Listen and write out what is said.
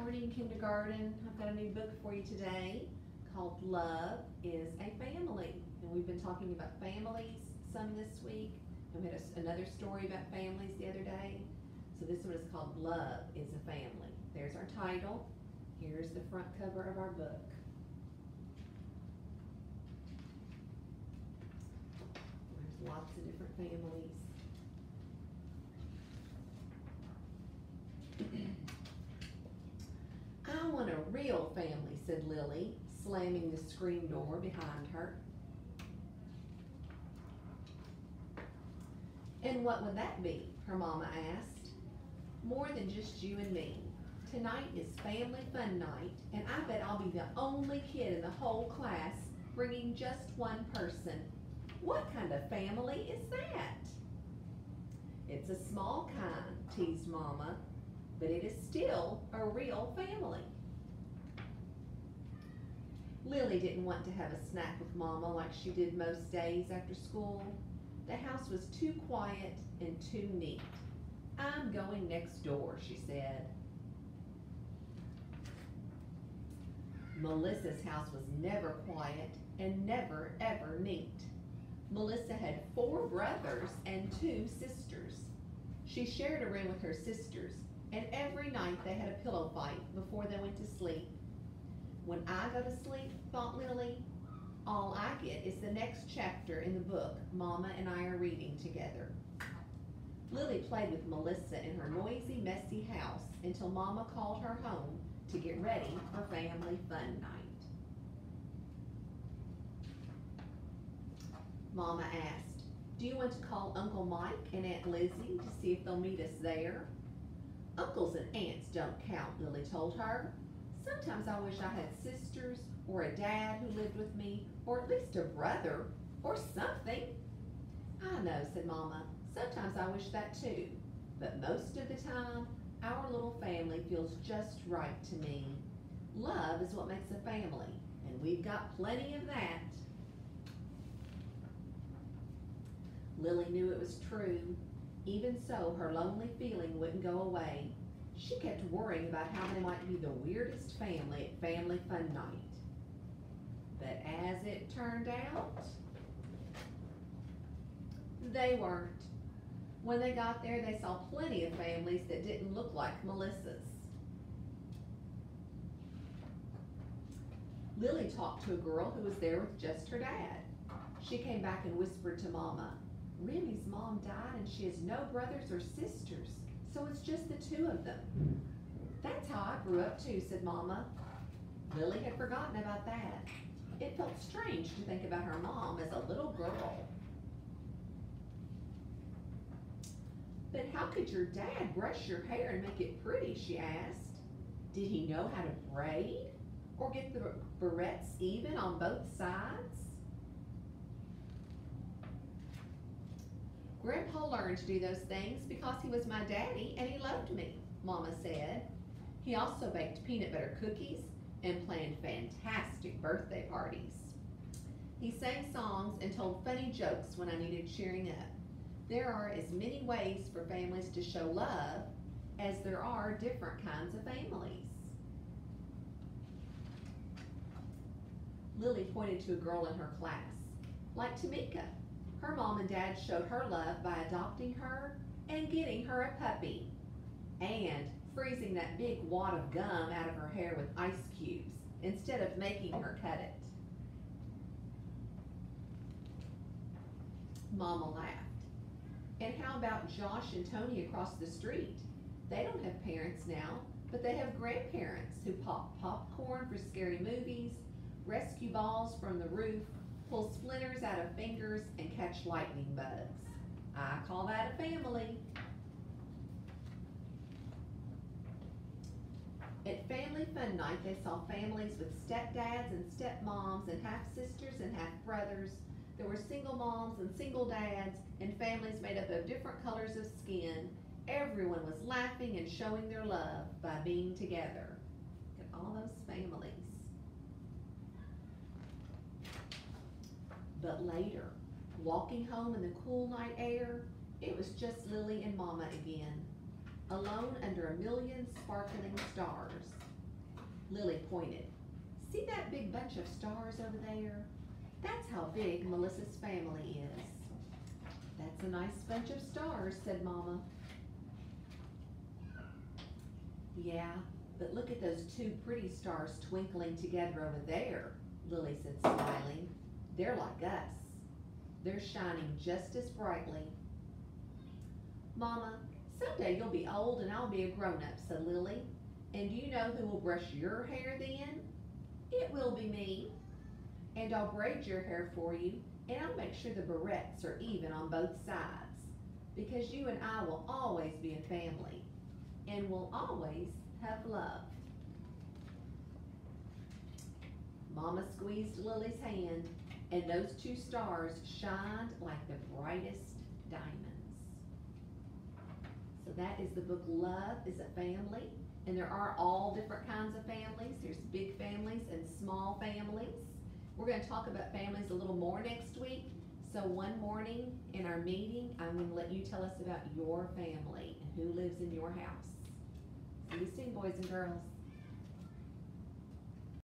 morning, kindergarten. I've got a new book for you today called Love is a Family. And we've been talking about families some this week. And we had another story about families the other day. So this one is called Love is a Family. There's our title. Here's the front cover of our book. There's lots of different families. I want a real family, said Lily, slamming the screen door behind her. And what would that be? Her mama asked. More than just you and me. Tonight is family fun night, and I bet I'll be the only kid in the whole class bringing just one person. What kind of family is that? It's a small kind, teased Mama, but it is still a real family. Lily didn't want to have a snack with Mama like she did most days after school. The house was too quiet and too neat. I'm going next door, she said. Melissa's house was never quiet and never ever neat. Melissa had 4 brothers and 2 sisters. She shared a room with her sisters, and every night they had a pillow fight before they went to sleep. When I go to sleep, thought Lily, all I get is the next chapter in the book Mama and I are reading together. Lily played with Melissa in her noisy, messy house until Mama called her home to get ready for family fun night. Mama asked, do you want to call Uncle Mike and Aunt Lizzie to see if they'll meet us there? Uncles and aunts don't count, Lily told her. Sometimes I wish I had sisters or a dad who lived with me, or at least a brother or something. I know, said Mama. Sometimes I wish that too. But most of the time, our little family feels just right to me. Love is what makes a family, and we've got plenty of that. Lily knew it was true. Even so, her lonely feeling wouldn't go away. She kept worrying about how they might be the weirdest family at family fun night. But as it turned out, they weren't. When they got there, they saw plenty of families that didn't look like Melissa's. Lily talked to a girl who was there with just her dad. She came back and whispered to Mama, Remy's mom died and she has no brothers or sisters, so it's just the 2 of them. That's how I grew up too, said Mama. Lily had forgotten about that. It felt strange to think about her mom as a little girl. But how could your dad brush your hair and make it pretty, she asked. Did he know how to braid or get the barrettes even on both sides? Grandpa learned to do those things because he was my daddy and he loved me, Mama said. He also baked peanut butter cookies and planned fantastic birthday parties. He sang songs and told funny jokes when I needed cheering up. There are as many ways for families to show love as there are different kinds of families. Lily pointed to a girl in her class, like Tamika. Her mom and dad showed her love by adopting her and getting her a puppy, and freezing that big wad of gum out of her hair with ice cubes instead of making her cut it. Mama laughed. And how about Josh and Tony across the street? They don't have parents now, but they have grandparents who pop popcorn for scary movies, rescue balls from the roof, pull splinters out of fingers, and catch lightning bugs. I call that a family. At family fun night, they saw families with stepdads and stepmoms and half-sisters and half-brothers. There were single moms and single dads and families made up of different colors of skin. Everyone was laughing and showing their love by being together. Look at all those families. But later, walking home in the cool night air, it was just Lily and Mama again, alone under a million sparkling stars. Lily pointed. See that big bunch of stars over there? That's how big Melissa's family is. That's a nice bunch of stars, said Mama. Yeah, but look at those two pretty stars twinkling together over there, Lily said, smiling. They're like us. They're shining just as brightly. Mama, someday you'll be old and I'll be a grown-up, said Lily. And do you know who will brush your hair then? It will be me. And I'll braid your hair for you, and I'll make sure the barrettes are even on both sides, because you and I will always be a family, and we'll always have love. Mama squeezed Lily's hand, and those two stars shined like the brightest diamonds. So that is the book Love is a Family, and there are all different kinds of families. There's big families and small families. We're going to talk about families a little more next week. So one morning in our meeting, I'm going to let you tell us about your family and who lives in your house. See you soon, boys and girls.